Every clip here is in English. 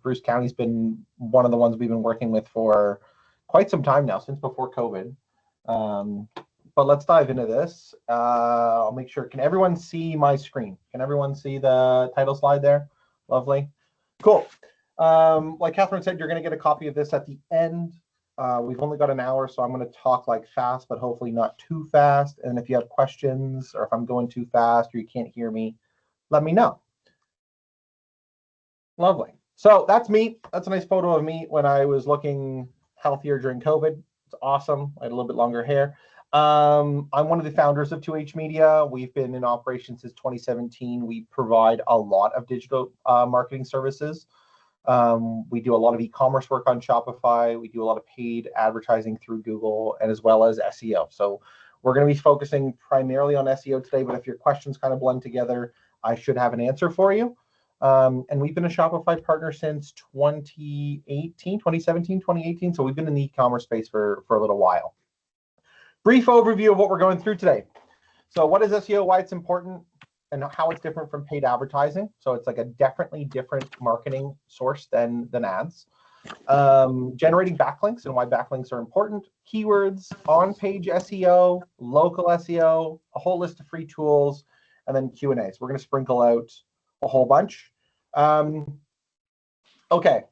Bruce County's been one of the ones we've been working with for quite some time now, since before COVID. But let's dive into this. I'll make sure. Can everyone see my screen? Can everyone see the title slide there? Lovely. Cool. Like Catherine said, you're going to get a copy of this at the end. We've only got an hour, so I'm going to talk like fast, but hopefully not too fast. And if you have questions, or if I'm going too fast or you can't hear me, let me know. Lovely. So that's me. That's a nice photo of me when I was looking healthier during COVID. It's awesome. I had a little bit longer hair. I'm one of the founders of 2H Media. We've been in operation since 2017. We provide a lot of digital marketing services. We do a lot of e-commerce work on Shopify. We do a lot of paid advertising through Google, and as well as SEO. So we're going to be focusing primarily on SEO today, but if your questions kind of blend together, I should have an answer for you. And we've been a Shopify partner since 2017, 2018. So we've been in the e-commerce space for a little while. Brief overview of what we're going through today. So what is SEO, why it's important, and how it's different from paid advertising. So it's like a definitely different marketing source than ads. Generating backlinks and why backlinks are important. Keywords, on-page SEO, local SEO, a whole list of free tools, and then Q&As. We're going to sprinkle out a whole bunch. Okay.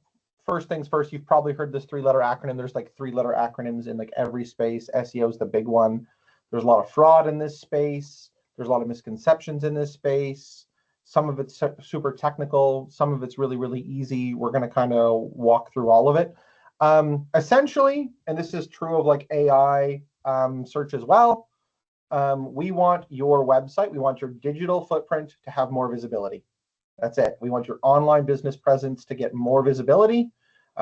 First things first, you've probably heard this 3-letter acronym. There's like 3-letter acronyms in like every space. SEO is the big one. There's a lot of fraud in this space. There's a lot of misconceptions in this space. Some of it's super technical. Some of it's really, really easy. We're going to kind of walk through all of it. Essentially, and this is true of like AI search as well, we want your website, we want your digital footprint to have more visibility. That's it. We want your online business presence to get more visibility.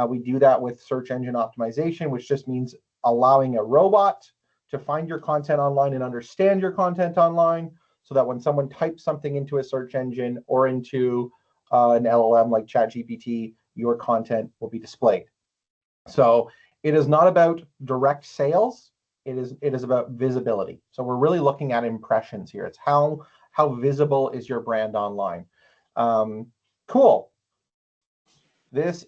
We do that with search engine optimization, which just means allowing a robot to find your content online and understand your content online, so that when someone types something into a search engine or into an LLM like ChatGPT, your content will be displayed. So it is not about direct sales. It is about visibility. So we're really looking at impressions here. It's how visible is your brand online. Cool. This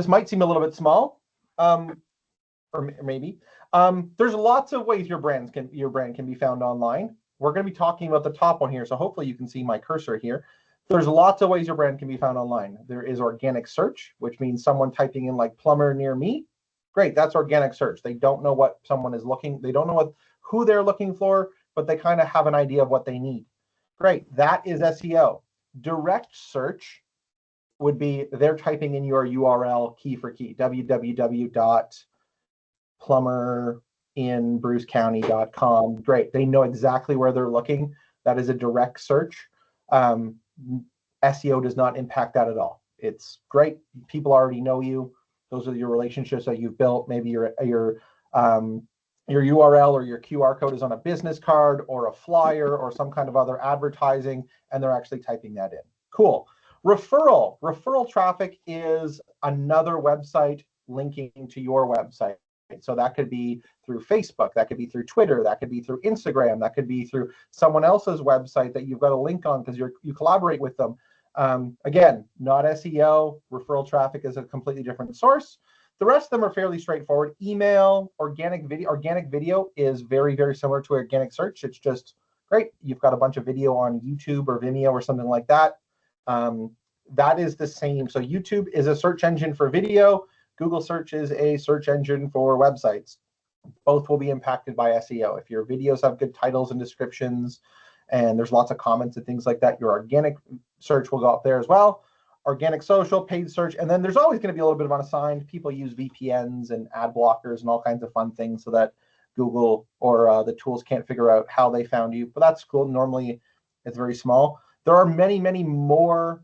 might seem a little bit small, or maybe. There's lots of ways your brand can be found online. We're going to be talking about the top one here, so hopefully you can see my cursor here. There's lots of ways your brand can be found online. There is organic search, which means someone typing in like plumber near me. Great, that's organic search. They don't know what someone is looking. They don't know who they're looking for, but they kind of have an idea of what they need. Great, that is SEO. Direct search would be they're typing in your URL key for key, www.plumberinbrucecounty.com. Great, they know exactly where they're looking. That is a direct search. SEO does not impact that at all. It's great. People already know you. Those are your relationships that you've built. Maybe your URL or your QR code is on a business card or a flyer or some kind of other advertising, and they're actually typing that in. Cool. Referral traffic is another website linking to your website. So that could be through Facebook, that could be through Twitter, that could be through Instagram, that could be through someone else's website that you've got a link on because you collaborate with them. Again, not SEO. Referral traffic is a completely different source. The rest of them are fairly straightforward. Email, organic video. Organic video is very, very similar to organic search. It's just great. You've got a bunch of video on YouTube or Vimeo or something like that. That is the same. So YouTube is a search engine for video. Google search is a search engine for websites. Both will be impacted by SEO. If your videos have good titles and descriptions, and there's lots of comments and things like that, your organic search will go up there as well. Organic social, paid search, and then there's always going to be a little bit of unassigned. People use VPNs and ad blockers and all kinds of fun things so that Google or the tools can't figure out how they found you, but that's cool. Normally, it's very small. There are many, many more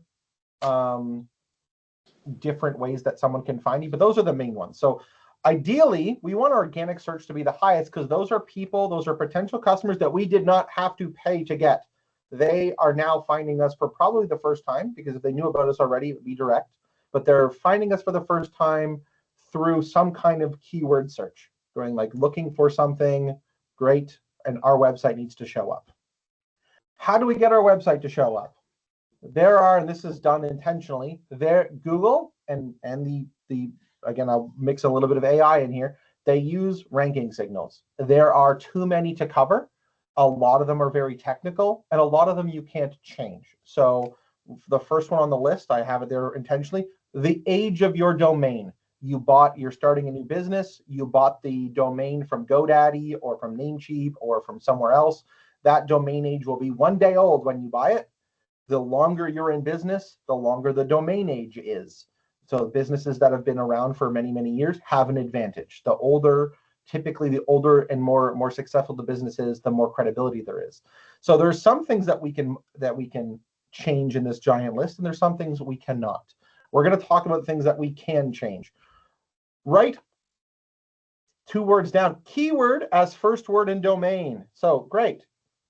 different ways that someone can find you, but those are the main ones. So ideally, we want our organic search to be the highest because those are people, those are potential customers that we did not have to pay to get. They are now finding us for probably the first time, because if they knew about us already, it would be direct, but they're finding us for the first time through some kind of keyword search, going like looking for something, great, and our website needs to show up. How do we get our website to show up? there are, and this is done intentionally, there Google and the again, I'll mix a little bit of AI in here. They use ranking signals. There are too many to cover. A lot of them are very technical, and a lot of them you can't change. So the first one on the list, I have it there intentionally, the age of your domain. You're starting a new business, you bought the domain from GoDaddy or from Namecheap or from somewhere else. That domain age will be 1 day old when you buy it. The longer you're in business, the longer the domain age is. So businesses that have been around for many, many years have an advantage. Typically the older and more successful the business is, the more credibility there is. So there's some things that we can change in this giant list, and there's some things we cannot. We're going to talk about things that we can change. Right? 2 words down. Keyword as first word in domain. So great.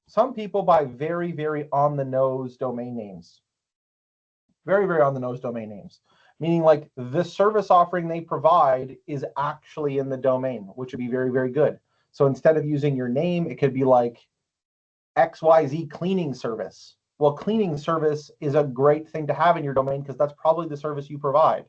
Some people buy very, very on-the-nose domain names. Very, very on-the-nose domain names. Meaning like the service offering they provide is actually in the domain, which would be very, very good. So instead of using your name, it could be like XYZ cleaning service. Well, cleaning service is a great thing to have in your domain because that's probably the service you provide.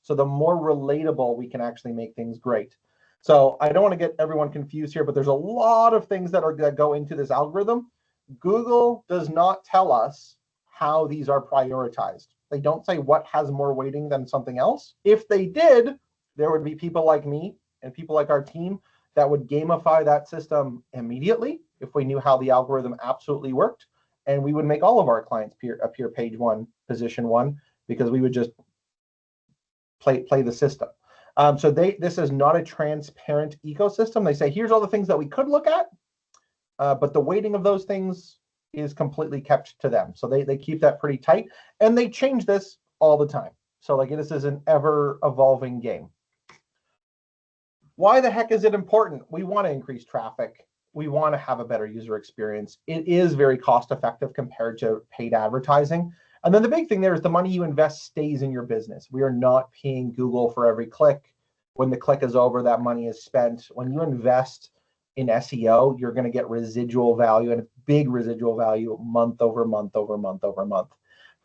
So the more relatable we can actually make things great. So I don't want to get everyone confused here, but there's a lot of things that go into this algorithm. Google does not tell us how these are prioritized. They don't say what has more weighting than something else. If they did, there would be people like me and people like our team that would gamify that system immediately if we knew how the algorithm absolutely worked. And we would make all of our clients appear page 1, position 1, because we would just play the system. So this is not a transparent ecosystem. They say, here's all the things that we could look at, but the weighting of those things is completely kept to them. So they keep that pretty tight, and they change this all the time. So like this is an ever evolving game. Why the heck is it important? We want to increase traffic. We want to have a better user experience. It is very cost effective compared to paid advertising. And then the big thing there is the money you invest stays in your business. We are not paying Google for every click. When the click is over, that money is spent. When you invest in SEO, you're going to get residual value, and big residual value month over month over month over month.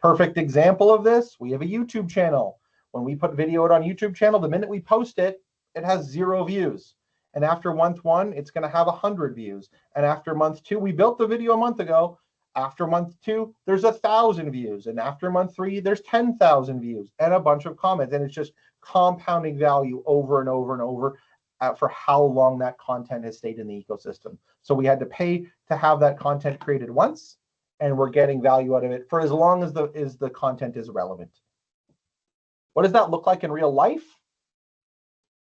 Perfect example of this, we have a YouTube channel. When we put video out on YouTube channel, the minute we post it, it has 0 views. And after month 1, it's going to have 100 views. And after month 2, we built the video a month ago. After month 2, there's 1,000 views. And after month 3, there's 10,000 views and a bunch of comments. And it's just compounding value over and over and over for how long that content has stayed in the ecosystem. So we had to pay to have that content created once, and we're getting value out of it for as long as the content is relevant. What does that look like in real life?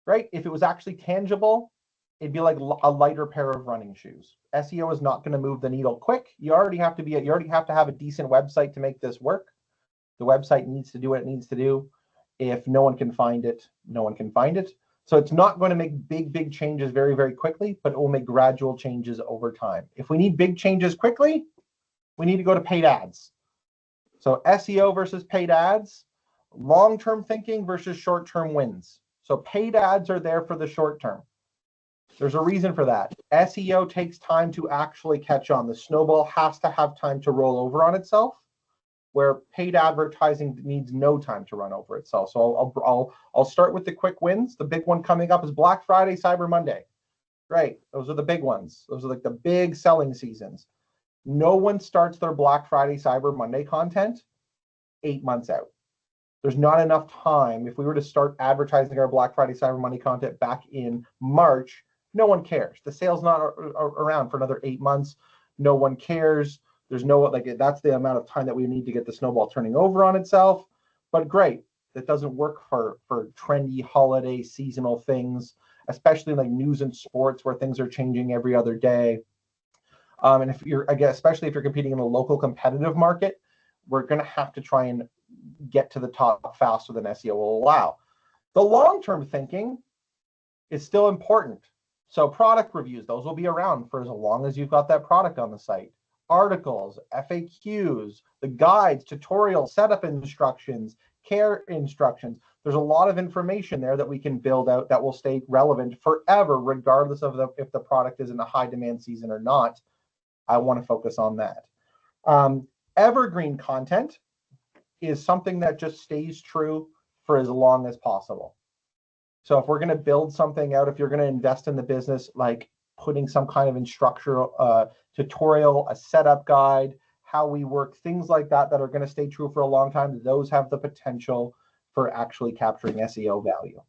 Right? If it was actually tangible, it'd be like a lighter pair of running shoes. SEO is not going to move the needle quick. You already have to have a decent website to make this work. The website needs to do what it needs to do. If no one can find it, no one can find it. So it's not going to make big changes very, very quickly, but it will make gradual changes over time. If we need big changes quickly, we need to go to paid ads. So SEO versus paid ads, long-term thinking versus short-term wins. So paid ads are there for the short term. There's a reason for that. SEO takes time to actually catch on. The snowball has to have time to roll over on itself, where paid advertising needs no time to run over itself. So I'll start with the quick wins. The big one coming up is Black Friday, Cyber Monday. Great. Those are the big ones. Those are like the big selling seasons. No one starts their Black Friday, Cyber Monday content 8 months out. There's not enough time. If we were to start advertising our Black Friday, Cyber Monday content back in March, no one cares. The sale's not around for another 8 months. No one cares. There's no, that's the amount of time that we need to get the snowball turning over on itself. But great, that doesn't work for trendy holiday seasonal things, especially like news and sports where things are changing every other day. And especially if you're competing in a local competitive market, we're going to have to try and get to the top faster than SEO will allow. The long-term thinking is still important. So product reviews, those will be around for as long as you've got that product on the site. Articles, FAQs, the guides, tutorials, setup instructions, care instructions. There's a lot of information there that we can build out that will stay relevant forever, regardless of if the product is in a high demand season or not. I want to focus on that. Evergreen content. is something that just stays true for as long as possible. So if we're going to build something out, if you're going to invest in the business, like putting some kind of instructional tutorial, a setup guide, how we work, things like that, that are going to stay true for a long time, those have the potential for actually capturing SEO value.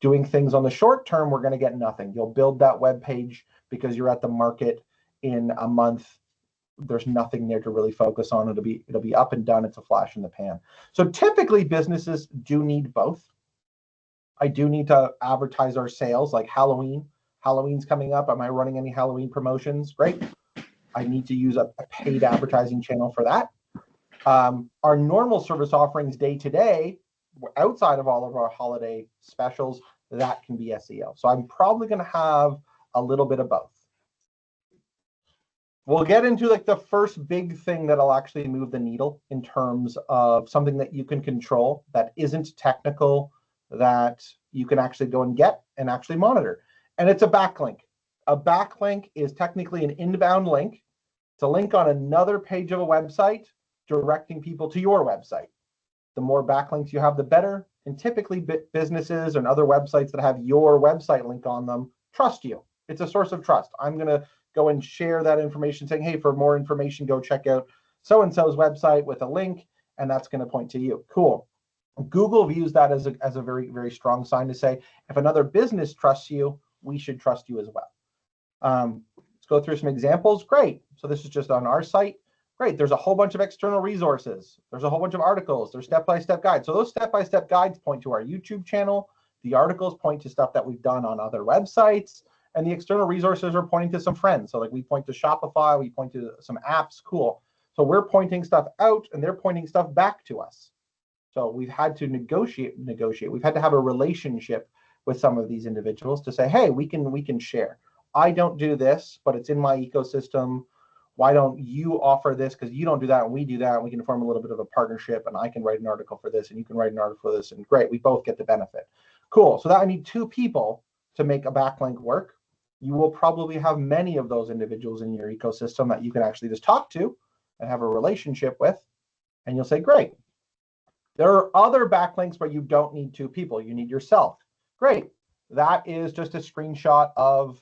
Doing things on the short term, we're going to get nothing. You'll build that web page because you're at the market in a month. There's nothing there to really focus on. It'll be up and done. It's a flash in the pan. So typically businesses do need both. I do need to advertise our sales, like Halloween. Halloween's coming up. Am I running any Halloween promotions? Great. I need to use a paid advertising channel for that. Our normal service offerings day to day, outside of all of our holiday specials, that can be SEO. So I'm probably going to have a little bit of both. We'll get into like the first big thing that'll actually move the needle in terms of something that you can control that isn't technical, that you can actually go and get and actually monitor. And it's a backlink. A backlink is technically an inbound link. It's a link on another page of a website directing people to your website. The more backlinks you have, the better. And typically businesses and other websites that have your website link on them trust you. It's a source of trust. I'm going to go and share that information saying, hey, for more information, go check out so-and-so's website with a link, and that's going to point to you. Cool. Google views that as a very, very strong sign to say, if another business trusts you, we should trust you as well. Let's go through some examples. Great. So this is just on our site. Great. There's a whole bunch of external resources. There's a whole bunch of articles. There's step-by-step guides. So those step-by-step guides point to our YouTube channel. The articles point to stuff that we've done on other websites. And the external resources are pointing to some friends. So like we point to Shopify, we point to some apps. Cool. So we're pointing stuff out and they're pointing stuff back to us. So we've had to negotiate. We've had to have a relationship with some of these individuals to say, hey, we can share. I don't do this, but it's in my ecosystem. Why don't you offer this? Because you don't do that and we do that. And we can form a little bit of a partnership and I can write an article for this and you can write an article for this. And great, we both get the benefit. Cool. So that I need two people to make a backlink work. You will probably have many of those individuals in your ecosystem that you can actually just talk to and have a relationship with. And you'll say, great. There are other backlinks where you don't need two people. You need yourself. Great. That is just a screenshot of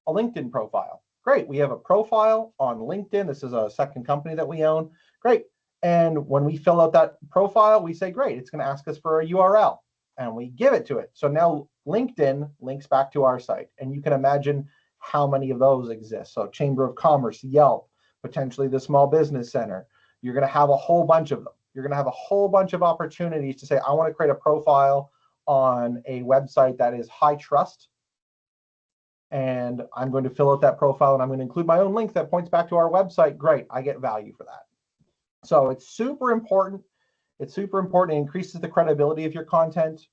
a LinkedIn profile. Great. We have a profile on LinkedIn. This is a second company that we own. Great. And when we fill out that profile, we say, great, it's going to ask us for a URL. And we give it to it. So now LinkedIn links back to our site. And you can imagine how many of those exist. So Chamber of Commerce, Yelp, potentially the Small Business Center. You're going to have a whole bunch of them. You're going to have a whole bunch of opportunities to say, I want to create a profile on a website that is high trust. And I'm going to fill out that profile and I'm going to include my own link that points back to our website. Great. I get value for that. So it's super important. It's super important. It increases the credibility of your content.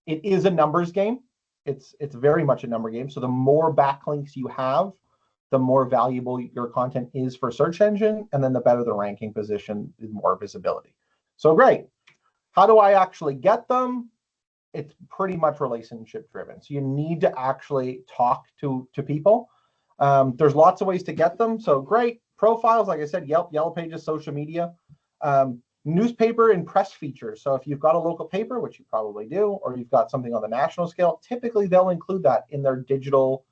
It is a numbers game. It's very much a number game. So the more backlinks you have, the more valuable your content is for search engine, and then the better the ranking position, the more visibility. So great. How do I actually get them? It's pretty much relationship driven. So you need to actually talk to people. There's lots of ways to get them. So great. Profiles, like I said, Yelp, Yellow Pages, social media. Newspaper and press features. So if you've got a local paper, which you probably do, or you've got something on the national scale, typically they'll include that in their digital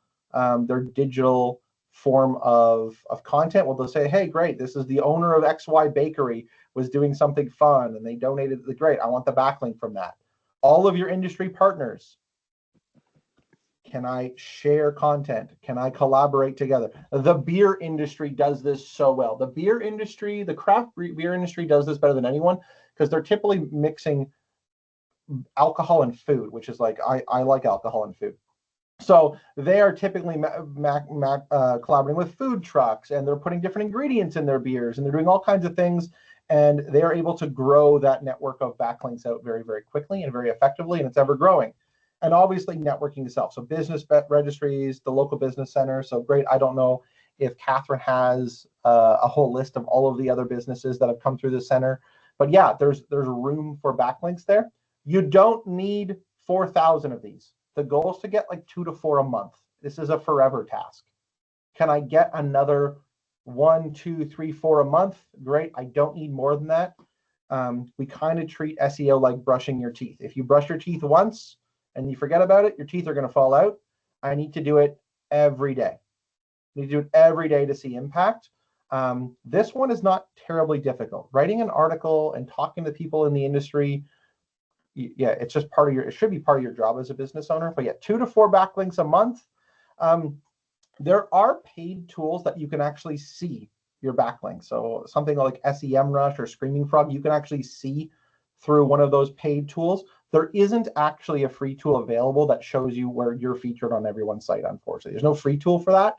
form of content. Well, they'll say, hey, great, this is the owner of XY Bakery was doing something fun and they donated. Great, I want the backlink from that. All of your industry partners. Can I share content? Can I collaborate together? The beer industry does this so well. The beer industry, the craft beer industry does this better than anyone because they're typically mixing alcohol and food, which is like, I like alcohol and food. So they are typically collaborating with food trucks and they're putting different ingredients in their beers and they're doing all kinds of things. And they're able to grow that network of backlinks out very, very quickly and very effectively, and it's ever growing. And obviously networking itself. So business registries, the local business center. So great. I don't know if Catherine has a whole list of all of the other businesses that have come through the center. But yeah, there's room for backlinks there. You don't need 4,000 of these. The goal is to get like 2 to 4 a month. This is a forever task. Can I get another 1, 2, 3, 4 a month? Great. I don't need more than that. We kind of treat SEO like brushing your teeth. If you brush your teeth once and you forget about it, your teeth are going to fall out. I need to do it every day. You need to do it every day to see impact. This one is not terribly difficult. Writing an article and talking to people in the industry, yeah, it's just part of your, it should be part of your job as a business owner. But yeah, 2 to 4 backlinks a month. There are paid tools that you can actually see your backlinks. So something like SEMrush or Screaming Frog, you can actually see through one of those paid tools. There isn't actually a free tool available that shows you where you're featured on everyone's site, unfortunately. There's no free tool for that.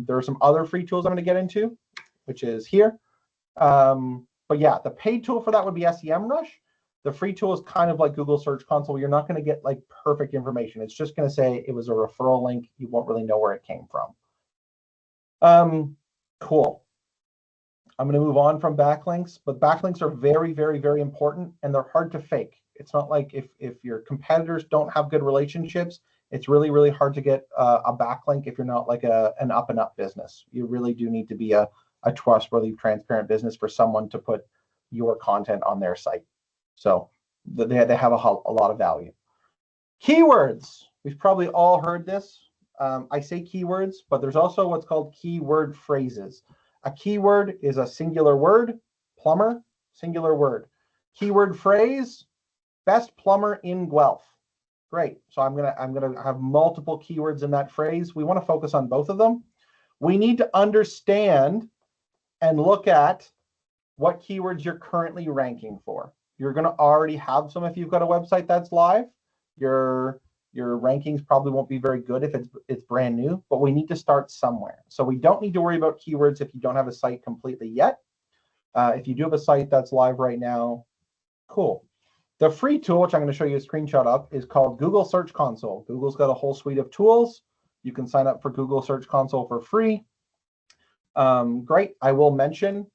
There are some other free tools I'm going to get into, which is here. But yeah, the paid tool for that would be SEMrush. The free tool is kind of like Google Search Console. You're not going to get like perfect information. It's just going to say it was a referral link. You won't really know where it came from. Cool. I'm going to move on from backlinks, but backlinks are very, very, very important, and they're hard to fake. It's not like if your competitors don't have good relationships, it's really, really hard to get a backlink if you're not like an up and up business. You really do need to be a trustworthy, transparent business for someone to put your content on their site. So they have a lot of value. Keywords. We've probably all heard this. I say keywords, but there's also what's called keyword phrases. A keyword is a singular word, plumber, singular word. Keyword phrase, best plumber in Guelph. Great. So I'm gonna have multiple keywords in that phrase. We want to focus on both of them. We need to understand and look at what keywords you're currently ranking for. You're going to already have some if you've got a website that's live. Your rankings probably won't be very good if it's brand new, but we need to start somewhere. So we don't need to worry about keywords if you don't have a site completely yet. If you do have a site that's live right now, cool. The free tool, which I'm going to show you a screenshot of, is called Google Search Console. Google's got a whole suite of tools. You can sign up for Google Search Console for free. Great. I will mention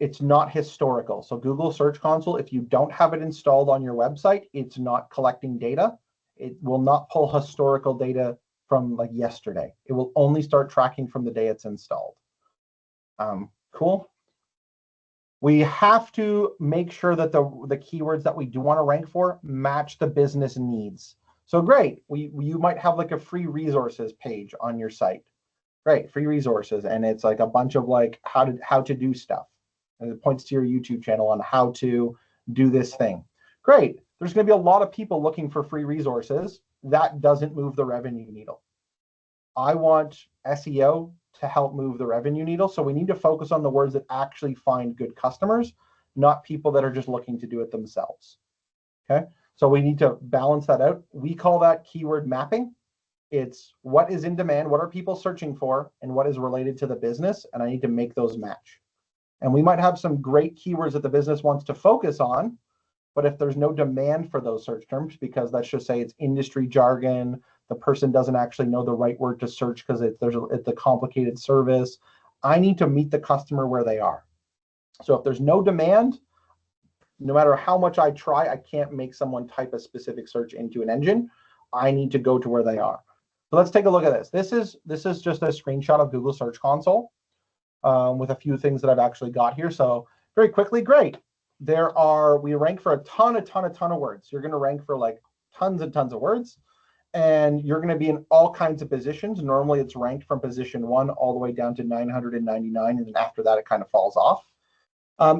it's not historical. So Google Search Console, if you don't have it installed on your website, it's not collecting data. It will not pull historical data from like yesterday. It will only start tracking from the day it's installed. Cool. We have to make sure that the keywords that we do want to rank for match the business needs. So great, you might have like a free resources page on your site. Great, free resources, and it's like a bunch of like how to do stuff. And it points to your YouTube channel on how to do this thing. Great. There's going to be a lot of people looking for free resources. That doesn't move the revenue needle. I want SEO to help move the revenue needle. So we need to focus on the words that actually find good customers, not people that are just looking to do it themselves. Okay. So we need to balance that out. We call that keyword mapping. It's what is in demand, what are people searching for, and what is related to the business. And I need to make those match. And we might have some great keywords that the business wants to focus on, but if there's no demand for those search terms, because let's just say it's industry jargon, the person doesn't actually know the right word to search because it's a complicated service, I need to meet the customer where they are. So if there's no demand, no matter how much I try, I can't make someone type a specific search into an engine. I need to go to where they are. So let's take a look at this. This is just a screenshot of Google Search Console. With a few things that I've actually got here. So very quickly, great. We rank for a ton of words. You're going to rank for like tons and tons of words, and you're going to be in all kinds of positions. Normally it's ranked from position 1 all the way down to 999, and then after that it kind of falls off.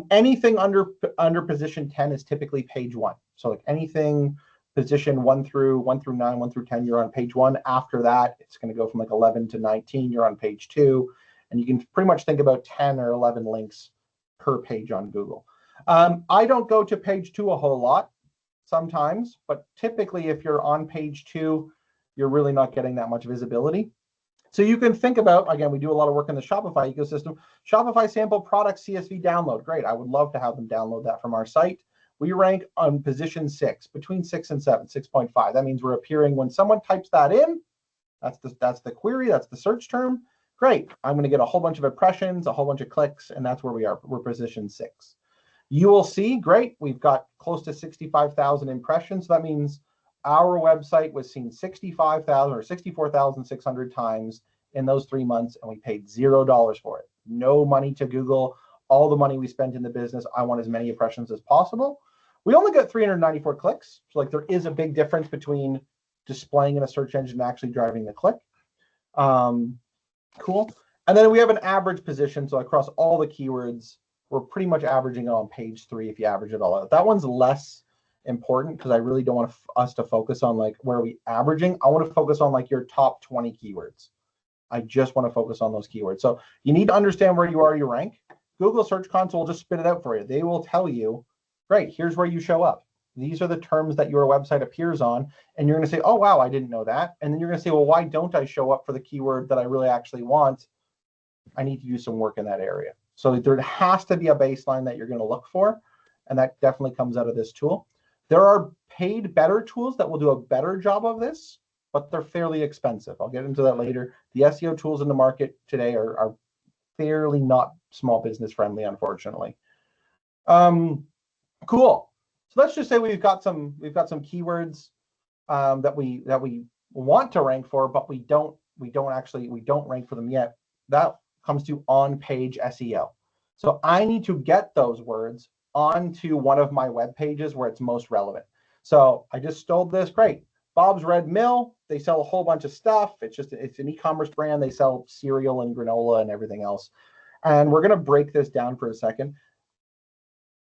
Anything under position 10 is typically page 1. So like anything position 1 through 9, 1 through 10, you're on page 1. After that, it's going to go from like 11 to 19, you're on page 2. And you can pretty much think about 10 or 11 links per page on Google. I don't go to page 2 a whole lot sometimes, but typically if you're on page 2, you're really not getting that much visibility. So you can think about, again, we do a lot of work in the Shopify ecosystem. Shopify sample product CSV download. Great. I would love to have them download that from our site. We rank on position 6, between 6 and 7, 6.5. That means we're appearing when someone types that in. That's the query. That's the search term. Great, I'm going to get a whole bunch of impressions, a whole bunch of clicks, and that's where we are. We're position 6. You will see, great, we've got close to 65,000 impressions. So that means our website was seen 65,000 or 64,600 times in those 3 months, and we paid $0 for it. No money to Google. all the money we spent in the business. I want as many impressions as possible. We only got 394 clicks. So like there is a big difference between displaying in a search engine and actually driving the click. Cool. And then we have an average position. So across all the keywords, we're pretty much averaging it on page 3 if you average it all out. That one's less important because I really don't want us to focus on like where are we averaging. I want to focus on like your top 20 keywords. I just want to focus on those keywords. So you need to understand where you are, your rank. Google Search Console will just spit it out for you. They will tell you, great, here's where you show up. These are the terms that your website appears on. And you're going to say, oh, wow, I didn't know that. And then you're going to say, well, why don't I show up for the keyword that I really actually want? I need to do some work in that area. So there has to be a baseline that you're going to look for. And that definitely comes out of this tool. There are paid better tools that will do a better job of this, but they're fairly expensive. I'll get into that later. The SEO tools in the market today are fairly not small business friendly, unfortunately. Cool. So let's just say we've got some keywords that we want to rank for, but we don't rank for them yet. That comes to on-page SEO. So I need to get those words onto one of my web pages where it's most relevant. So I just stole this. Great. Bob's Red Mill. They sell a whole bunch of stuff. It's an e-commerce brand. They sell cereal and granola and everything else. And we're going to break this down for a second.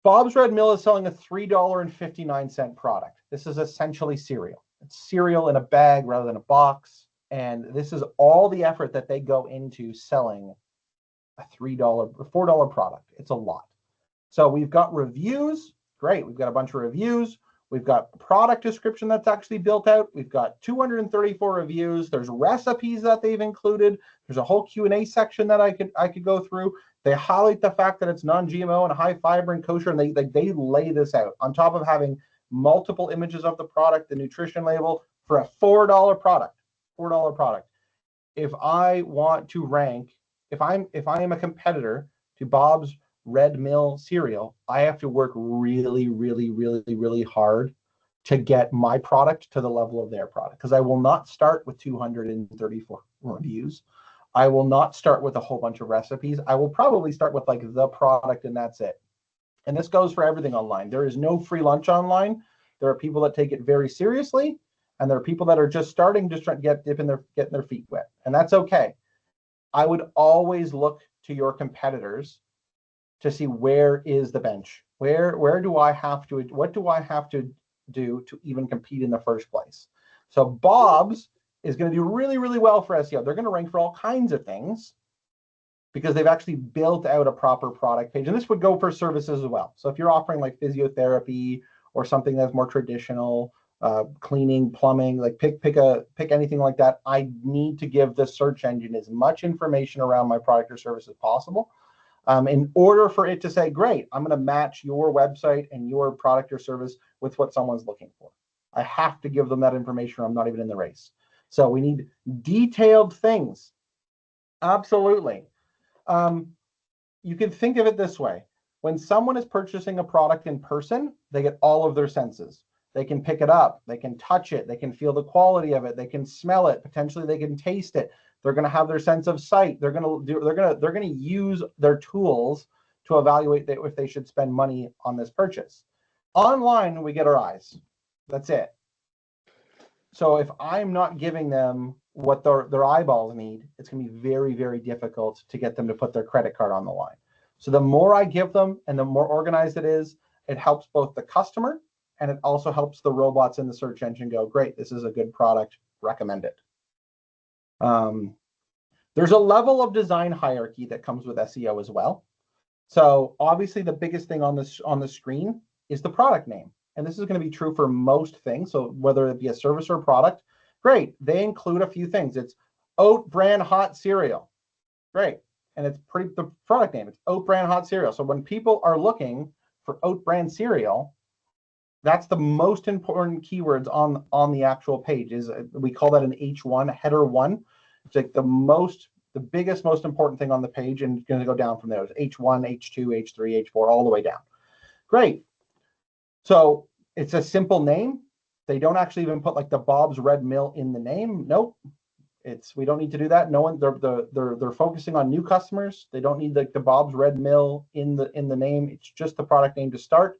Bob's Red Mill is selling a $3.59 product. This is essentially cereal. It's cereal in a bag rather than a box. And this is all the effort that they go into selling a $4 product. It's a lot. So we've got reviews. Great. We've got a bunch of reviews. We've got a product description that's actually built out. We've got 234 reviews. There's recipes that they've included. There's a whole Q&A section that I could go through. They highlight the fact that it's non-GMO and high fiber and kosher, and they lay this out on top of having multiple images of the product, the nutrition label for a $4 product. $4 product. If I want to rank, if I am a competitor to Bob's Red Mill cereal, I have to work really, really, really, really hard to get my product to the level of their product, because I will not start with 234 reviews. I will not start with a whole bunch of recipes. I will probably start with like the product and that's it. And this goes for everything online. There is no free lunch online. There are people that take it very seriously, and there are people that are just starting, just trying to getting their feet wet, and that's okay. I would always look to your competitors to see where is the bench. Where do I have to, what do I have to do to even compete in the first place? So Bob's is going to do really, really well for SEO. They're going to rank for all kinds of things because they've actually built out a proper product page. And this would go for services as well. So if you're offering like physiotherapy or something that's more traditional, cleaning, plumbing, like pick anything like that, I need to give the search engine as much information around my product or service as possible. In order for it to say, great, I'm going to match your website and your product or service with what someone's looking for. I have to give them that information or I'm not even in the race. So we need detailed things. Absolutely. You can think of it this way. When someone is purchasing a product in person, they get all of their senses. They can pick it up, they can touch it, they can feel the quality of it, they can smell it, potentially they can taste it. They're going to have their sense of sight. They're going to use their tools to evaluate if they should spend money on this purchase. Online, we get our eyes. That's it. So if I'm not giving them what their eyeballs need, it's going to be very, very difficult to get them to put their credit card on the line. So the more I give them and the more organized it is, it helps both the customer and it also helps the robots in the search engine go, great, this is a good product, recommend it. There's a level of design hierarchy that comes with SEO as well. So obviously the biggest thing on the screen is the product name. And this is going to be true for most things. So whether it be a service or a product, great. They include a few things. It's oat bran hot cereal. Great. And it's the product name. It's oat bran hot cereal. So when people are looking for oat bran cereal, that's the most important keywords on the actual page. We call that an H1, header 1. It's like the biggest, most important thing on the page, and it's going to go down from there. It's H1, H2, H3, H4, all the way down. Great. So it's a simple name. They don't actually even put like the Bob's Red Mill in the name. Nope. We don't need to do that. No one, they're focusing on new customers. They don't need like the Bob's Red Mill in the name. It's just the product name to start.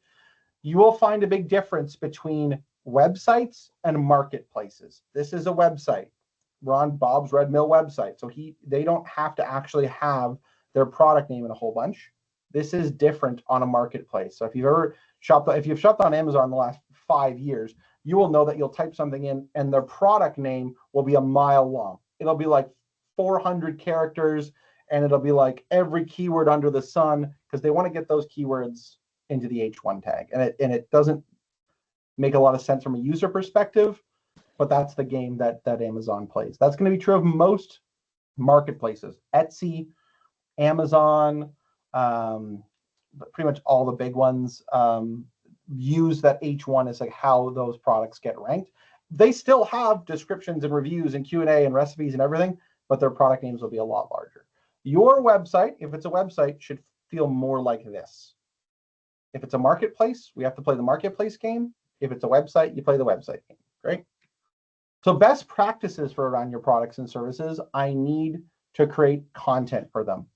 You will find a big difference between websites and marketplaces. This is a website. We're on Bob's Red Mill website, so they don't have to actually have their product name in a whole bunch. This is different on a marketplace. So if you've shopped on Amazon in the last 5 years, you will know that you'll type something in and their product name will be a mile long. It'll be like 400 characters, and it'll be like every keyword under the sun, because they want to get those keywords into the H1 tag. And it doesn't make a lot of sense from a user perspective, but that's the game that Amazon plays. That's going to be true of most marketplaces. Etsy, Amazon, pretty much all the big ones use that H1 as like how those products get ranked. They still have descriptions and reviews and Q&A and recipes and everything, but their product names will be a lot larger. Your website, if it's a website, should feel more like this. If it's a marketplace, we have to play the marketplace game. If it's a website, you play the website game. Great. So best practices for around your products and services, I need to create content for them.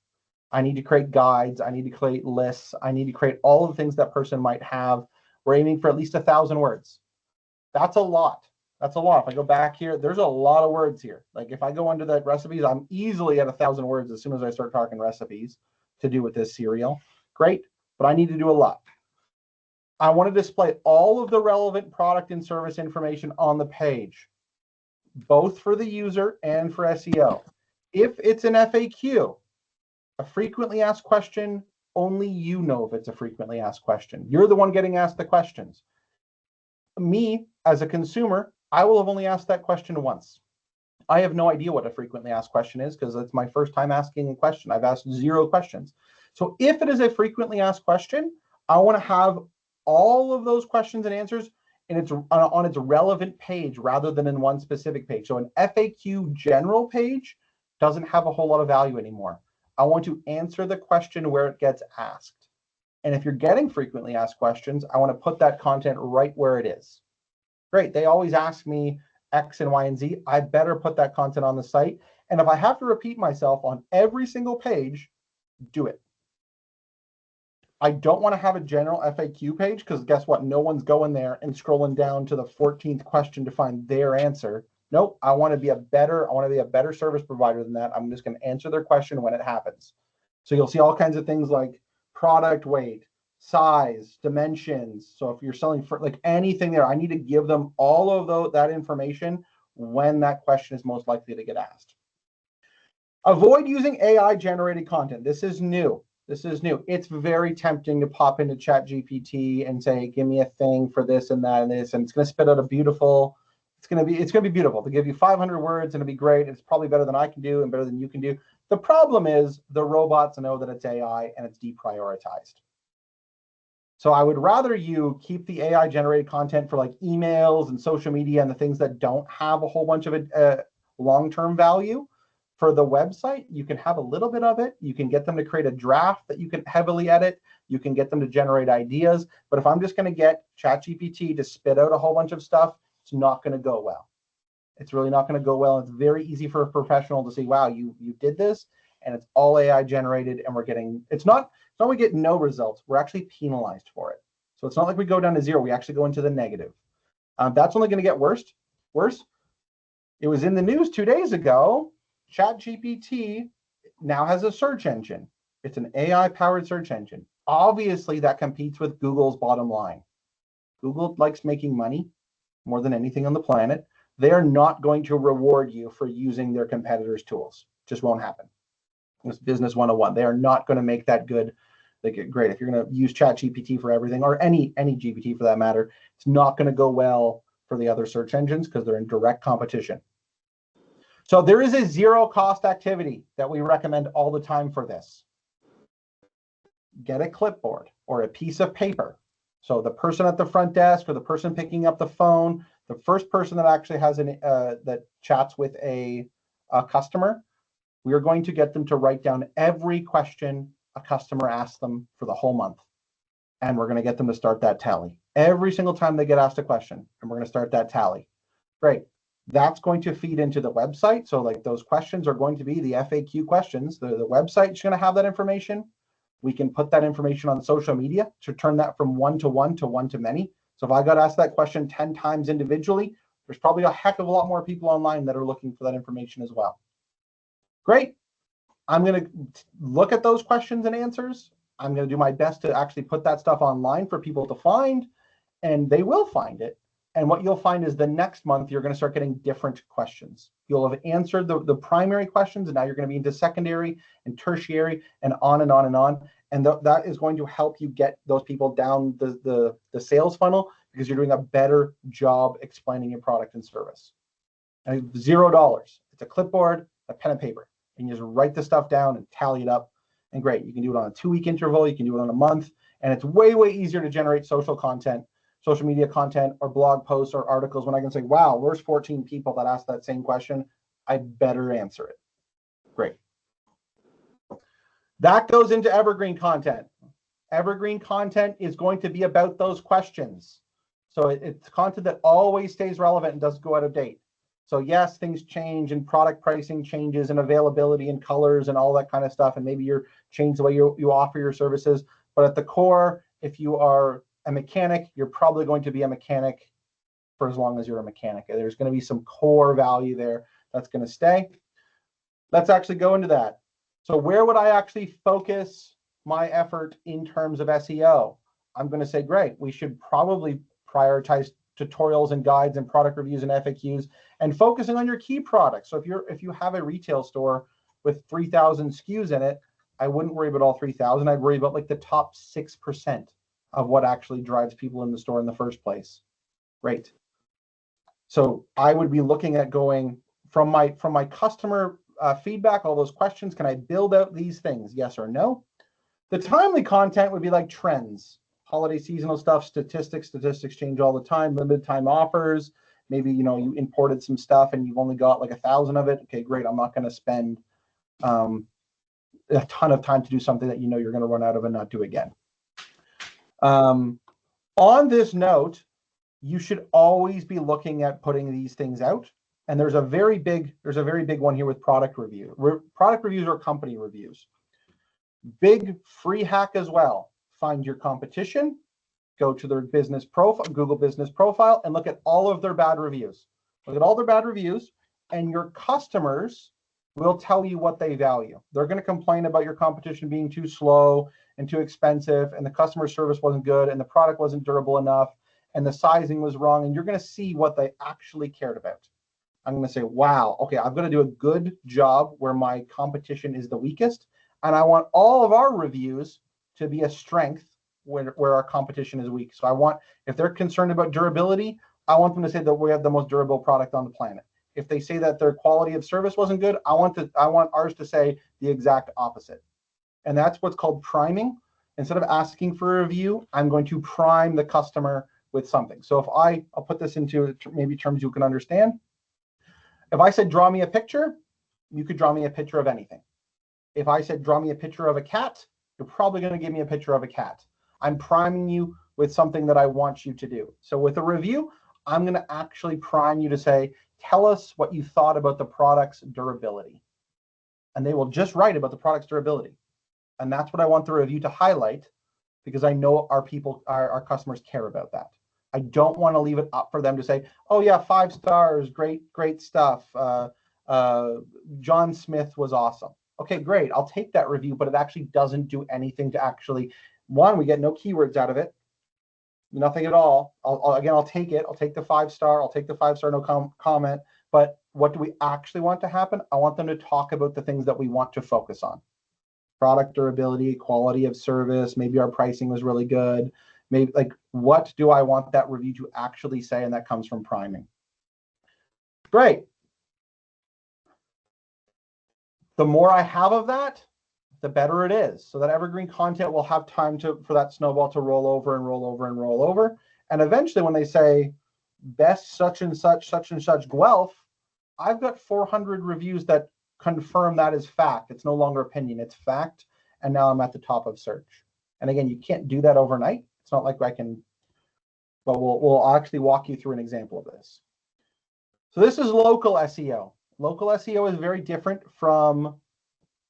I need to create guides. I need to create lists. I need to create all of the things that person might have. We're aiming for at least 1,000 words. That's a lot. That's a lot. If I go back here, there's a lot of words here. Like if I go under the recipes, I'm easily at 1,000 words as soon as I start talking recipes to do with this cereal. Great, but I need to do a lot. I want to display all of the relevant product and service information on the page, both for the user and for SEO. If it's an FAQ, a frequently asked question, only you know if it's a frequently asked question. You're the one getting asked the questions. Me, as a consumer, I will have only asked that question once. I have no idea what a frequently asked question is because it's my first time asking a question. I've asked 0 questions. So if it is a frequently asked question, I want to have all of those questions and answers and it's on its relevant page rather than in one specific page. So an FAQ general page doesn't have a whole lot of value anymore. I want to answer the question where it gets asked. And if you're getting frequently asked questions, I want to put that content right where it is. Great, they always ask me X and Y and Z. I better put that content on the site. And if I have to repeat myself on every single page, do it. I don't want to have a general FAQ page because guess what? No one's going there and scrolling down to the 14th question to find their answer. Nope, I want to be a better service provider than that. I'm just going to answer their question when it happens. So you'll see all kinds of things like product weight, size, dimensions. So if you're selling for like anything there, I need to give them all of that information when that question is most likely to get asked. Avoid using AI generated content. This is new. This is new. It's very tempting to pop into ChatGPT and say, give me a thing for this and that and this, and it's going to spit out a beautiful, it's going to be beautiful. To give you 500 words and it'll be great. It's probably better than I can do and better than you can do. The problem is the robots know that it's AI and it's deprioritized. So I would rather you keep the AI generated content for like emails and social media and the things that don't have a whole bunch of long-term value. For the website, you can have a little bit of it. You can get them to create a draft that you can heavily edit. You can get them to generate ideas. But if I'm just going to get ChatGPT to spit out a whole bunch of stuff, it's not going to go well. It's really not going to go well. It's very easy for a professional to say, wow, you did this and it's all AI generated and we're getting, it's not we get no results. We're actually penalized for it. So it's not like we go down to 0. We actually go into the negative. That's only going to get worse. It was in the news 2 days ago. ChatGPT now has a search engine. It's an AI-powered search engine. Obviously, that competes with Google's bottom line. Google likes making money more than anything on the planet. They are not going to reward you for using their competitors' tools. Just won't happen. It's business 101. They are not going to make that good. They get great. If you're going to use ChatGPT for everything, or any GPT for that matter, it's not going to go well for the other search engines because they're in direct competition. So there is a zero cost activity that we recommend all the time for this. Get a clipboard or a piece of paper. So the person at the front desk or the person picking up the phone, the first person that actually has that chats with a customer, we are going to get them to write down every question a customer asks them for the whole month. And we're going to get them to start that tally every single time they get asked a question. And we're going to start that tally. Great. That's going to feed into the website. So like those questions are going to be the FAQ questions. The website's going to have that information. We can put that information on social media to turn that from one-to-one to one-to-many. So if I got asked that question 10 times individually, there's probably a heck of a lot more people online that are looking for that information as well. Great. I'm going to look at those questions and answers. I'm going to do my best to actually put that stuff online for people to find, and they will find it. And what you'll find is the next month, you're going to start getting different questions. You'll have answered the primary questions, and now you're going to be into secondary and tertiary and on and on and on. And that is going to help you get those people down the sales funnel, because you're doing a better job explaining your product and service. And $0. It's a clipboard, a pen and paper. And you just write the stuff down and tally it up. And great, you can do it on a 2-week interval, you can do it on a month, and it's way, way easier to generate social media content, or blog posts or articles when I can say, wow, there's 14 people that asked that same question. I better answer it. Great. That goes into evergreen content. Evergreen content is going to be about those questions. So it's content that always stays relevant and doesn't go out of date. So yes, things change, and product pricing changes, and availability and colors and all that kind of stuff. And maybe you're change the way you offer your services. But at the core, if you are a mechanic, you're probably going to be a mechanic for as long as you're a mechanic. There's going to be some core value there that's going to stay. Let's actually go into that. So where would I actually focus my effort in terms of SEO? I'm going to say, great, we should probably prioritize tutorials and guides and product reviews and FAQs, and focusing on your key products. So if you have a retail store with 3,000 SKUs in it, I wouldn't worry about all 3,000. I'd worry about like the top 6% of what actually drives people in the store in the first place. Great. So I would be looking at going from my customer feedback, all those questions, can I build out these things? Yes or no? The timely content would be like trends, holiday seasonal stuff, statistics change all the time, limited time offers. Maybe, you imported some stuff and you've only got like 1,000 of it. Okay, great. I'm not going to spend a ton of time to do something that you're going to run out of and not do again. On this note, you should always be looking at putting these things out. And there's a very big one here with product review. Product reviews are company reviews. Big free hack as well. Find your competition, go to their business profile, Google business profile, and look at all of their bad reviews. Look at all their bad reviews, and your customers will tell you what they value. They're going to complain about your competition being too slow and too expensive, and the customer service wasn't good, and the product wasn't durable enough, and the sizing was wrong, and you're going to see what they actually cared about. I'm going to say, wow, okay, I'm going to do a good job where my competition is the weakest, and I want all of our reviews to be a strength where our competition is weak. So I want, if they're concerned about durability, I want them to say that we have the most durable product on the planet. If they say that their quality of service wasn't good, I want ours to say the exact opposite. And that's what's called priming. Instead of asking for a review, I'm going to prime the customer with something. So if I'll put this into maybe terms you can understand. If I said, draw me a picture, you could draw me a picture of anything. If I said, draw me a picture of a cat, you're probably going to give me a picture of a cat. I'm priming you with something that I want you to do. So with a review, I'm going to actually prime you to say, tell us what you thought about the product's durability. And they will just write about the product's durability. And that's what I want the review to highlight, because I know our customers care about that. I don't want to leave it up for them to say, oh yeah, 5 stars, great stuff. John Smith was awesome. Okay, great. I'll take that review, but it actually doesn't do anything to actually, one, we get no keywords out of it, nothing at all. I'll take it. I'll take the 5-star. I'll take the 5-star no comment. But what do we actually want to happen? I want them to talk about the things that we want to focus on. Product durability, quality of service, maybe our pricing was really good. Maybe like, what do I want that review to actually say? And that comes from priming. Great. The more I have of that, the better it is. So that evergreen content will have time for that snowball to roll over and roll over and roll over. And eventually when they say best such and such Guelph, I've got 400 reviews that confirm that is fact. It's no longer opinion, it's fact. And now I'm at the top of search. And again, you can't do that overnight. It's not like I can, but we'll actually walk you through an example of this. So this is local SEO. Local SEO is very different from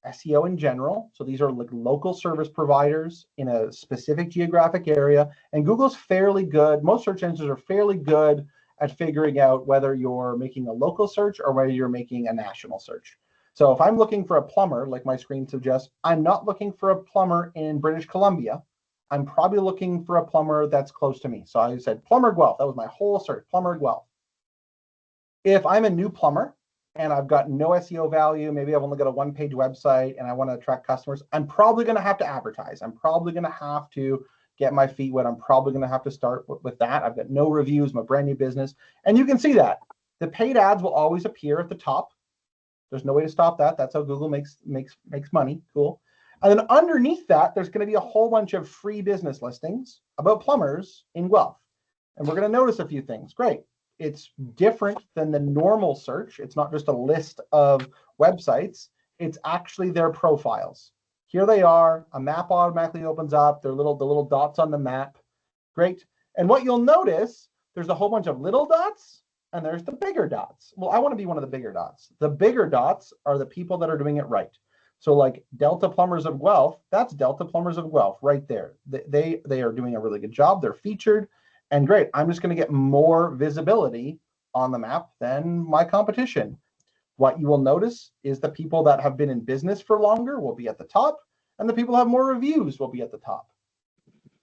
SEO in general. So these are like local service providers in a specific geographic area. And Google's fairly good. Most search engines are fairly good at figuring out whether you're making a local search or whether you're making a national search. So if I'm looking for a plumber, like my screen suggests, I'm not looking for a plumber in British Columbia. I'm probably looking for a plumber that's close to me. So I said plumber Guelph. That was my whole search, plumber Guelph. If I'm a new plumber and I've got no SEO value, maybe I've only got a one-page website and I want to attract customers, I'm probably going to have to advertise. I'm probably going to have to get my feet wet. I'm probably going to have to start with that. I've got no reviews, I'm a brand new business. And you can see that. The paid ads will always appear at the top. There's no way to stop that. That's how Google makes money. Cool. And then underneath that, there's going to be a whole bunch of free business listings about plumbers in Guelph. And we're going to notice a few things. Great. It's different than the normal search. It's not just a list of websites. It's actually their profiles. Here they are. A map automatically opens up. They're the little dots on the map. Great. And what you'll notice, there's a whole bunch of little dots and there's the bigger dots. Well, I want to be one of the bigger dots. The bigger dots are the people that are doing it right. So like Delta Plumbers of Guelph, that's Delta Plumbers of Guelph right there. They are doing a really good job. They're featured. And great, I'm just going to get more visibility on the map than my competition. What you will notice is the people that have been in business for longer will be at the top, and the people who have more reviews will be at the top.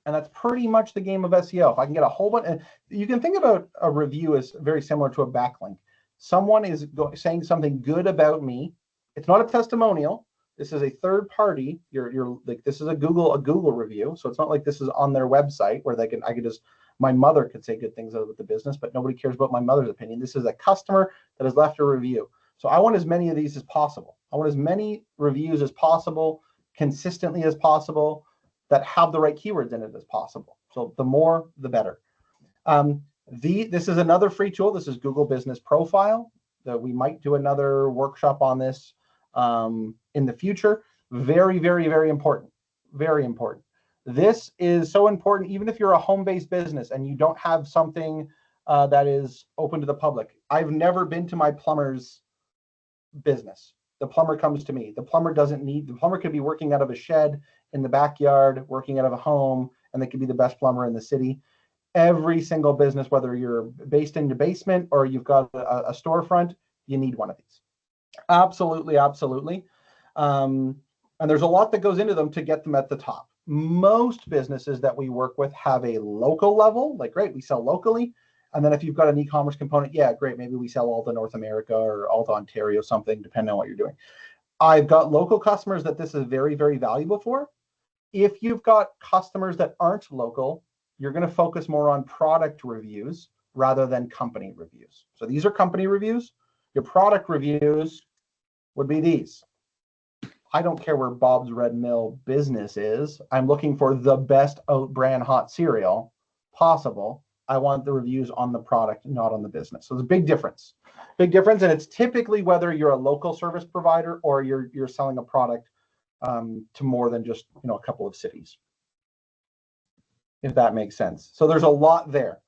And that's pretty much the game of SEO. If I can get a whole bunch, and you can think about a review as very similar to a backlink. Someone is saying something good about me. It's not a testimonial. This is a third party. You're like, this is a Google review. So it's not like this is on their website where I could just, my mother could say good things about the business, but nobody cares about my mother's opinion. This is a customer that has left a review. So I want as many of these as possible. I want as many reviews as possible, consistently as possible, that have the right keywords in it as possible. So the more, the better. This is another free tool. This is Google Business Profile. We might do another workshop on this in the future. Very, very, very important. Very important. This is so important, even if you're a home-based business and you don't have something that is open to the public. I've never been to my plumber's business. The plumber comes to me. The plumber could be working out of a shed in the backyard, working out of a home, and they could be the best plumber in the city. Every single business, whether you're based in the basement or you've got a storefront, you need one of these. Absolutely, absolutely. And there's a lot that goes into them to get them at the top. Most businesses that we work with have a local level, like great, we sell locally. And then if you've got an e-commerce component, yeah, great, maybe we sell all to North America or all to Ontario, something, depending on what you're doing. I've got local customers that this is very, very valuable for. If you've got customers that aren't local, you're going to focus more on product reviews rather than company reviews. So these are company reviews. Your product reviews would be these. I don't care where Bob's Red Mill business is. I'm looking for the best oat bran hot cereal possible. I want the reviews on the product, not on the business. So there's a big difference. Big difference, and it's typically whether you're a local service provider or you're selling a product to more than just a couple of cities, if that makes sense. So there's a lot there.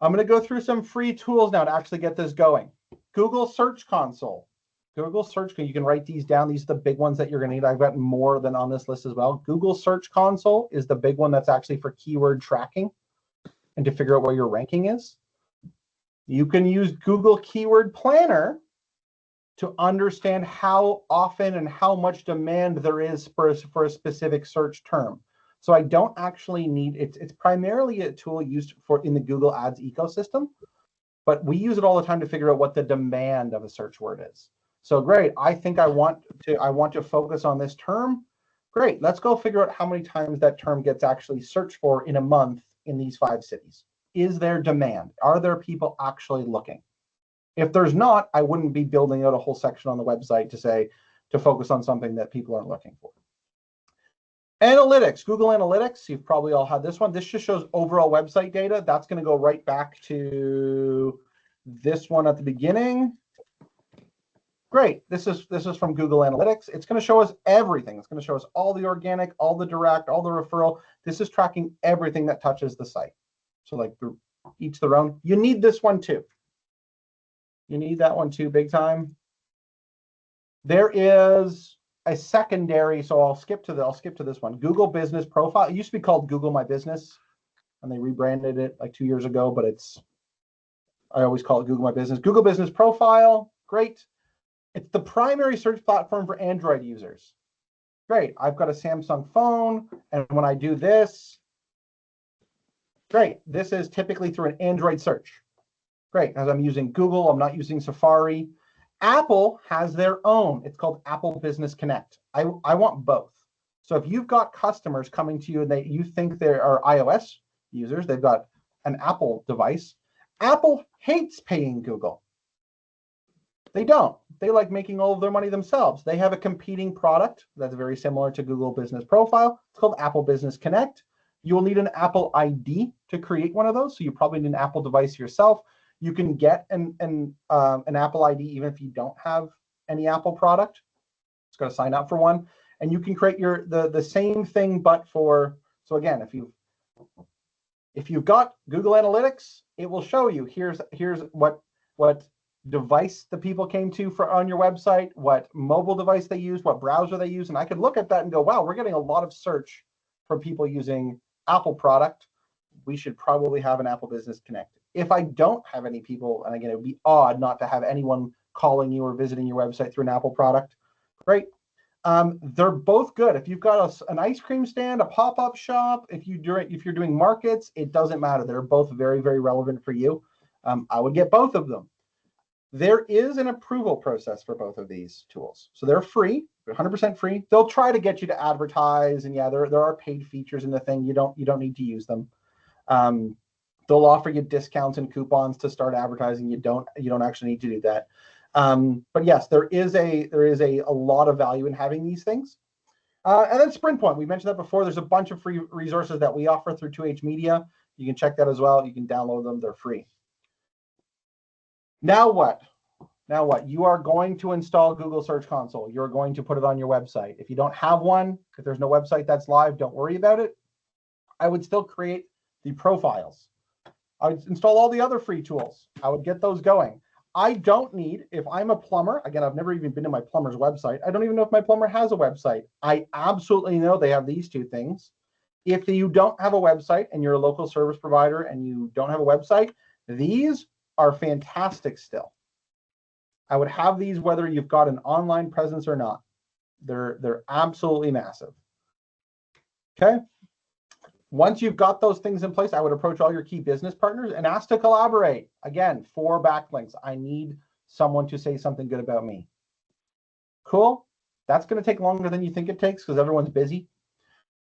I'm going to go through some free tools now to actually get this going. Google Search Console. Google Search, you can write these down. These are the big ones that you're going to need. I've got more than on this list as well. Google Search Console is the big one that's actually for keyword tracking and to figure out where your ranking is. You can use Google Keyword Planner to understand how often and how much demand there is for a specific search term. So I don't actually need, it's primarily a tool used in the Google Ads ecosystem, but we use it all the time to figure out what the demand of a search word is. So great, I think I want to focus on this term. Great, let's go figure out how many times that term gets actually searched for in a month in these 5 cities. Is there demand? Are there people actually looking? If there's not, I wouldn't be building out a whole section on the website to focus on something that people aren't looking for. Analytics, Google Analytics, you've probably all had this one. This just shows overall website data. That's going to go right back to this one at the beginning. Great, this is from Google Analytics. It's going to show us everything. It's going to show us all the organic, all the direct, all the referral. This is tracking everything that touches the site. So like each their own. You need this one too. You need that one too, big time. There is a secondary, so I'll skip to this one. Google Business Profile. It used to be called Google My Business, and they rebranded it like 2 years ago, but I always call it Google My Business. Google Business Profile, great. It's the primary search platform for Android users. Great. I've got a Samsung phone, and when I do this, great. This is typically through an Android search. Great, as I'm using Google, I'm not using Safari. Apple has their own. It's called Apple Business Connect. I want both. So if you've got customers coming to you and you think they are iOS users, they've got an Apple device, Apple hates paying Google. They don't. They like making all of their money themselves. They have a competing product that's very similar to Google Business Profile. It's called Apple Business Connect. You will need an Apple ID to create one of those, so you probably need an Apple device yourself. You can get an Apple ID even if you don't have any Apple product. It's got to sign up for one, and you can create the same thing, but for, so again, if you've got Google Analytics, it will show you here's what device the people came to on your website, what mobile device they use, what browser they use, and I could look at that and go, wow, we're getting a lot of search from people using Apple product. We should probably have an Apple Business Connect. If I don't have any people, and again, it would be odd not to have anyone calling you or visiting your website through an Apple product, great. They're both good. If you've got an ice cream stand, a pop-up shop, if you're doing markets, it doesn't matter. They're both very, very relevant for you. I would get both of them. There is an approval process for both of these tools. So they're free, they're 100% free. They'll try to get you to advertise, and yeah, there are paid features in the thing. You don't need to use them. They'll offer you discounts and coupons to start advertising. You don't actually need to do that. But yes, there is a lot of value in having these things. And then Sprint Point, we mentioned that before. There's a bunch of free resources that we offer through 2H Media. You can check that as well. You can download them. They're free. Now what? You are going to install Google Search Console. You're going to put it on your website. If you don't have one, if there's no website that's live, don't worry about it. I would still create the profiles. I would install all the other free tools. I would get those going. I don't need, if I'm a plumber, again, I've never even been to my plumber's website. I don't even know if my plumber has a website. I absolutely know they have these two things. If you don't have a website and you're a local service provider and you don't have a website, these are fantastic still. I would have these whether you've got an online presence or not. They're absolutely massive. Okay. Once you've got those things in place, I would approach all your key business partners and ask to collaborate. Again, for backlinks. I need someone to say something good about me. Cool. That's going to take longer than you think it takes because everyone's busy.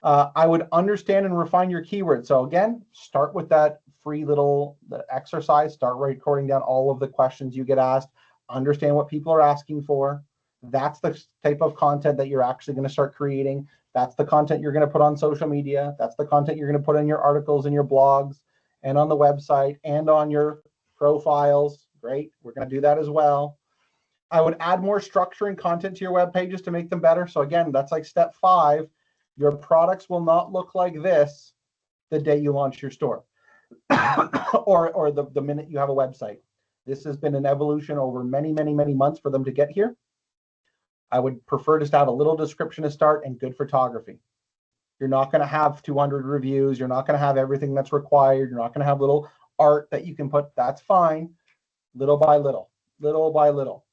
I would understand and refine your keywords. So again, start with that free little exercise. Start recording down all of the questions you get asked. Understand what people are asking for. That's the type of content that you're actually going to start creating. That's the content you're going to put on social media. That's the content you're going to put in your articles and your blogs and on the website and on your profiles. Great. We're going to do that as well. I would add more structure and content to your web pages to make them better. So again, that's like step 5. Your products will not look like this the day you launch your store or the minute you have a website. This has been an evolution over many, many, many months for them to get here. I would prefer just to have a little description to start and good photography. You're not going to have 200 reviews. You're not going to have everything that's required. You're not going to have little art that you can put. That's fine. Little by little, little by little.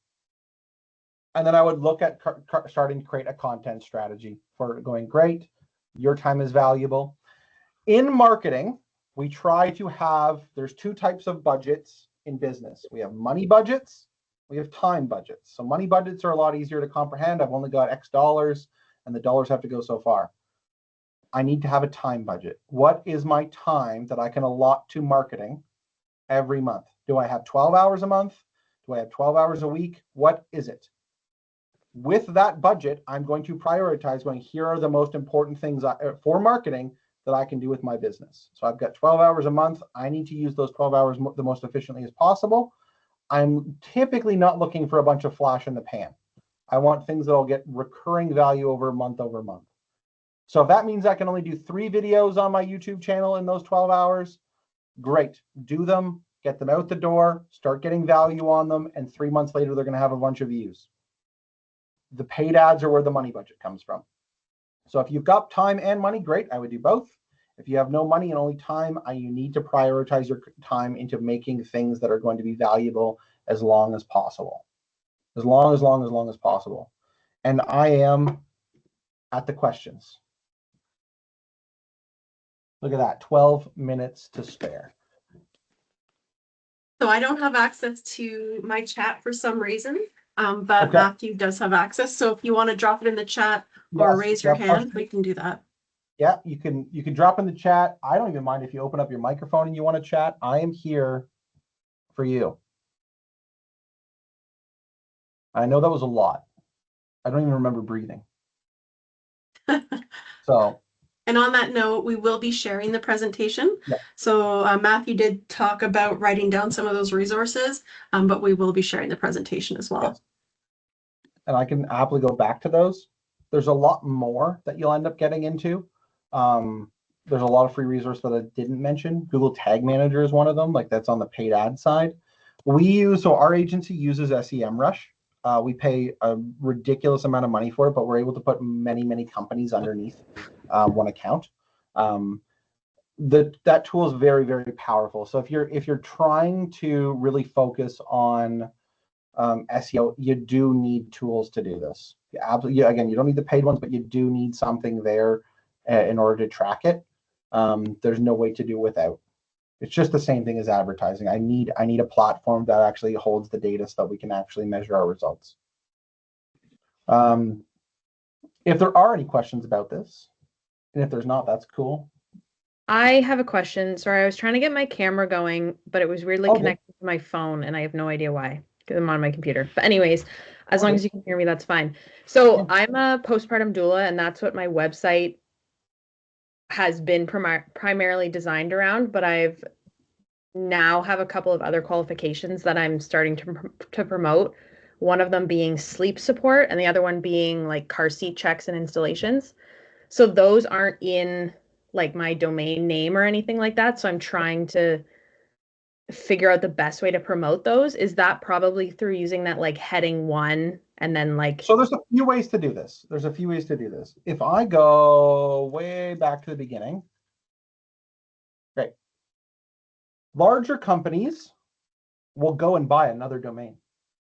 And then I would look at starting to create a content strategy for going, great. Your time is valuable. In marketing, we try to have, there's 2 types of budgets in business. We have money budgets. We have time budgets. So money budgets are a lot easier to comprehend. I've only got X dollars and the dollars have to go so far. I need to have a time budget. What is my time that I can allot to marketing every month? Do I have 12 hours a month? Do I have 12 hours a week? What is it? With that budget, I'm going to prioritize going, here are the most important things for marketing that I can do with my business. So I've got 12 hours a month. I need to use those 12 hours the most efficiently as possible. I'm typically not looking for a bunch of flash in the pan. I want things that'll get recurring value over month. So if that means I can only do 3 videos on my YouTube channel in those 12 hours, great. Do them. get them out the door, start getting value on them, and 3 months later, they're going to have a bunch of views. The paid ads are where the money budget comes from. So if you've got time and money, great, I would do both. If you have no money and only time, you need to prioritize your time into making things that are going to be valuable as long as possible. As long as possible. And I am at the questions. Look at that, 12 minutes to spare. So I don't have access to my chat for some reason, but Okay. Matthew does have access. So if you want to drop it in the chat or raise your hand, we can do that. Yeah, you can drop in the chat. I don't even mind if you open up your microphone and you want to chat. I am here for you. I know that was a lot. I don't even remember breathing. So. And on that note, we will be sharing the presentation. Yeah. So Matthew did talk about writing down some of those resources, but we will be sharing the presentation as well. Yes. And I can happily go back to those. There's a lot more that you'll end up getting into. There's a lot of free resources that I didn't mention. Google Tag Manager is one of them, like that's on the paid ad side. So our agency uses SEMrush. We pay a ridiculous amount of money for it, but we're able to put many companies underneath one account. That tool is very powerful. So if you're trying to really focus on SEO, you do need tools to do this. Again, you don't need the paid ones, but you do need something there in order to track it. There's no way to do without. It's just the same thing as advertising. I need a platform that actually holds the data so that we can actually measure our results. If there are any questions about this, and if there's not, that's cool. I have a question. Sorry, I was trying to get my camera going, but it was weirdly connected to my phone, and I have no idea why, because I'm on my computer. But anyways, as long as you can hear me, that's fine. So I'm a postpartum doula, and that's what my website has been primarily designed around, but I've now have a couple of other qualifications that I'm starting to promote. One of them being sleep support, and the other one being like car seat checks and installations. So those aren't in like my domain name or anything like that. So I'm trying to figure out the best way to promote those. Is that probably through using that like heading 1 and then like. So there's a few ways to do this. If I go way back to the beginning, great. Larger companies will go and buy another domain.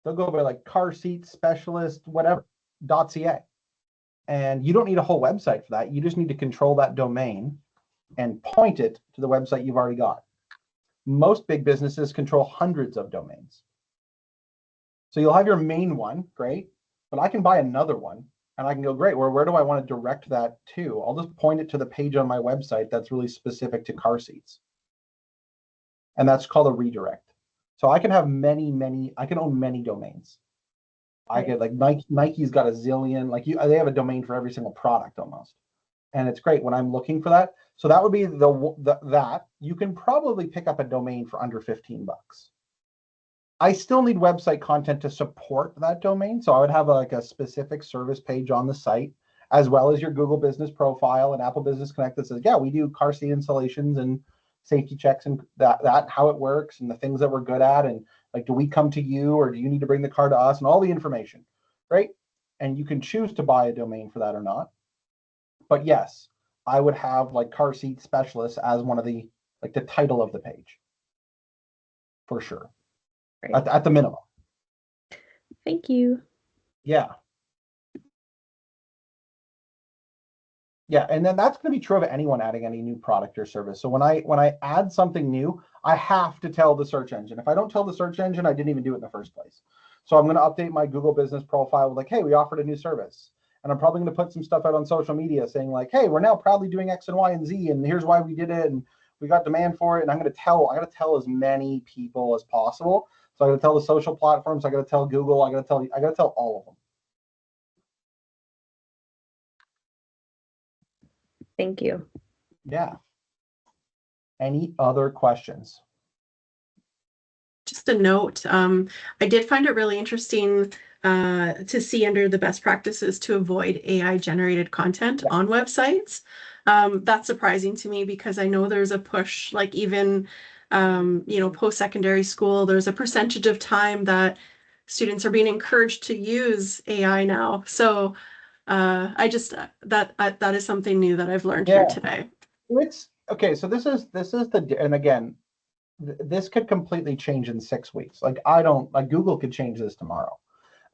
They'll go by like car seat specialist, whatever, .ca. And you don't need a whole website for that. You just need to control that domain and point it to the website you've already got. Most big businesses control hundreds of domains. So you'll have your main one, great, but I can buy another one and I can go, great, where do I want to direct that to? I'll just point it to the page on my website that's really specific to car seats. And that's called a redirect. So I can have I can own many domains. I get like Nike's got a zillion, they have a domain for every single product almost. And it's great when I'm looking for that. So that would be that you can probably pick up a domain for under 15 bucks. I still need website content to support that domain. So I would have like a specific service page on the site, as well as your Google Business Profile and Apple Business Connect that says, yeah, we do car seat installations and safety checks and that how it works and the things that we're good at, and like, do we come to you or do you need to bring the car to us, and all the information, right? And you can choose to buy a domain for that or not. But yes, I would have like car seat specialist as one of the title of the page for sure. Right. At the minimum. Thank you. Yeah. Yeah, and then that's going to be true of anyone adding any new product or service. So when I add something new, I have to tell the search engine. If I don't tell the search engine, I didn't even do it in the first place. So I'm going to update my Google Business Profile with like, hey, we offered a new service. And I'm probably going to put some stuff out on social media saying like, hey, we're now proudly doing X and Y and Z, and here's why we did it, and we got demand for it. And I got to tell as many people as possible. So I got to tell the social platforms, I got to tell Google, I got to tell all of them. Thank you. Yeah. Any other questions? Just a note, I did find it really interesting to see under the best practices to avoid AI generated content on websites. That's surprising to me because I know there's a push, like even post-secondary school, there's a percentage of time that students are being encouraged to use AI now. So that is something new that I've learned here today. It's okay. So this is and again, this could completely change in 6 weeks. Like Google could change this tomorrow.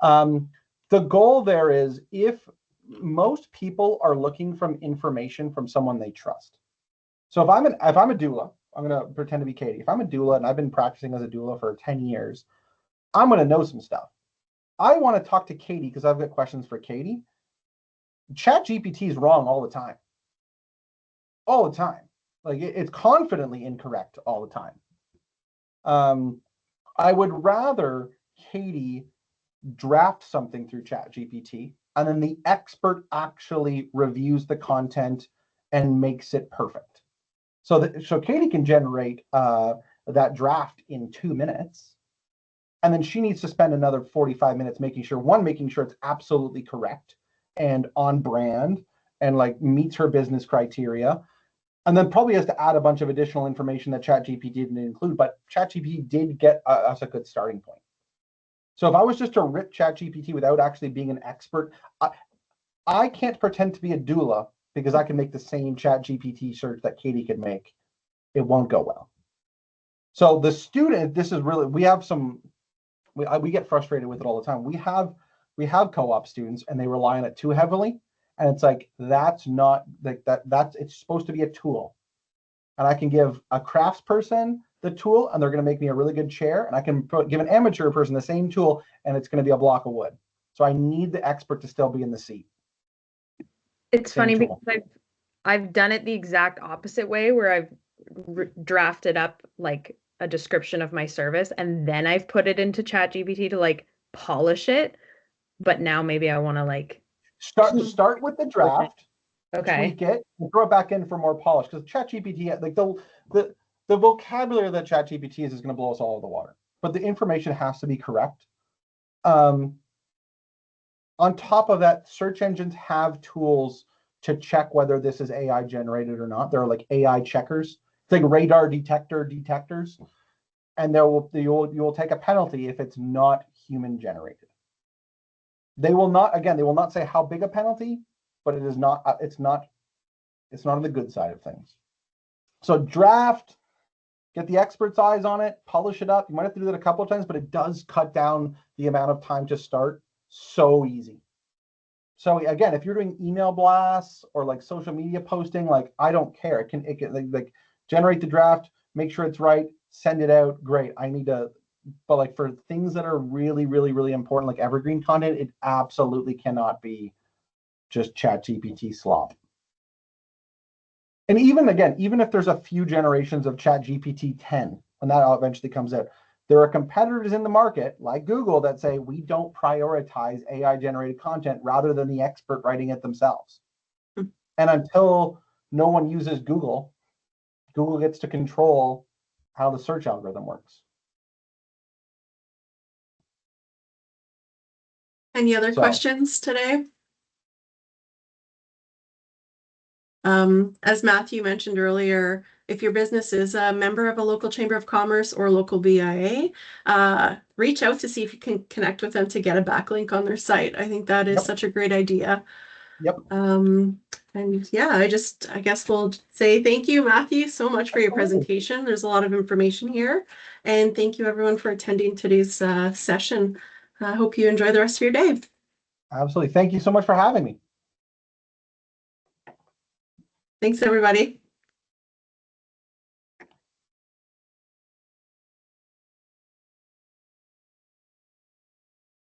The goal there is, if most people are looking for information from someone they trust. So if I'm a doula, I'm going to pretend to be Katie. If I'm a doula and I've been practicing as a doula for 10 years, I'm going to know some stuff. I want to talk to Katie because I've got questions for Katie. ChatGPT is wrong all the time. All the time. Like it's confidently incorrect all the time. I would rather Katie draft something through ChatGPT and then the expert actually reviews the content and makes it perfect. So Katie can generate that draft in 2 minutes, and then she needs to spend another 45 minutes making sure it's absolutely correct and on brand and like meets her business criteria. And then probably has to add a bunch of additional information that ChatGPT didn't include, but ChatGPT did get us a good starting point. So if I was just to rip ChatGPT without actually being an expert, I can't pretend to be a doula because I can make the same ChatGPT search that Katie could make. It won't go well. So the student, this is really, we get frustrated with it all the time. We have co-op students and they rely on it too heavily. And it's like, that's not like that's it's supposed to be a tool. And I can give a craftsperson the tool and they're going to make me a really good chair. And I can give an amateur person the same tool and it's going to be a block of wood. So I need the expert to still be in the seat. It's funny because I've done it the exact opposite way, where I've drafted up like a description of my service and then I've put it into ChatGPT to like polish it. But now maybe I want to like start with the draft, tweak it, and throw it back in for more polish. Because ChatGPT, like the vocabulary that ChatGPT is going to blow us all over the water. But the information has to be correct. On top of that, search engines have tools to check whether this is AI generated or not. There are like AI checkers. It's like radar detectors, and you will take a penalty if it's not human generated. They will not say how big a penalty, but it's not on the good side of things. So draft, get the expert's eyes on it, polish it up. You might have to do that a couple of times, but it does cut down the amount of time to start so easy. So again, if you're doing email blasts or like social media posting, like I don't care. It can like generate the draft, make sure it's right, send it out. Great. But like for things that are really, really, really important, like evergreen content, it absolutely cannot be just ChatGPT slop. And even if there's a few generations of ChatGPT 10, when that eventually comes out, there are competitors in the market like Google that say we don't prioritize AI generated content rather than the expert writing it themselves. And until no one uses Google gets to control how the search algorithm works. Any other questions today? As Matthew mentioned earlier, if your business is a member of a local chamber of commerce or local BIA, reach out to see if you can connect with them to get a backlink on their site. I think that is such a great idea. Yep. And yeah, I guess we'll say thank you, Matthew, so much for your presentation. There's a lot of information here. And thank you everyone for attending today's session. I hope you enjoy the rest of your day. Absolutely. Thank you so much for having me. Thanks, everybody.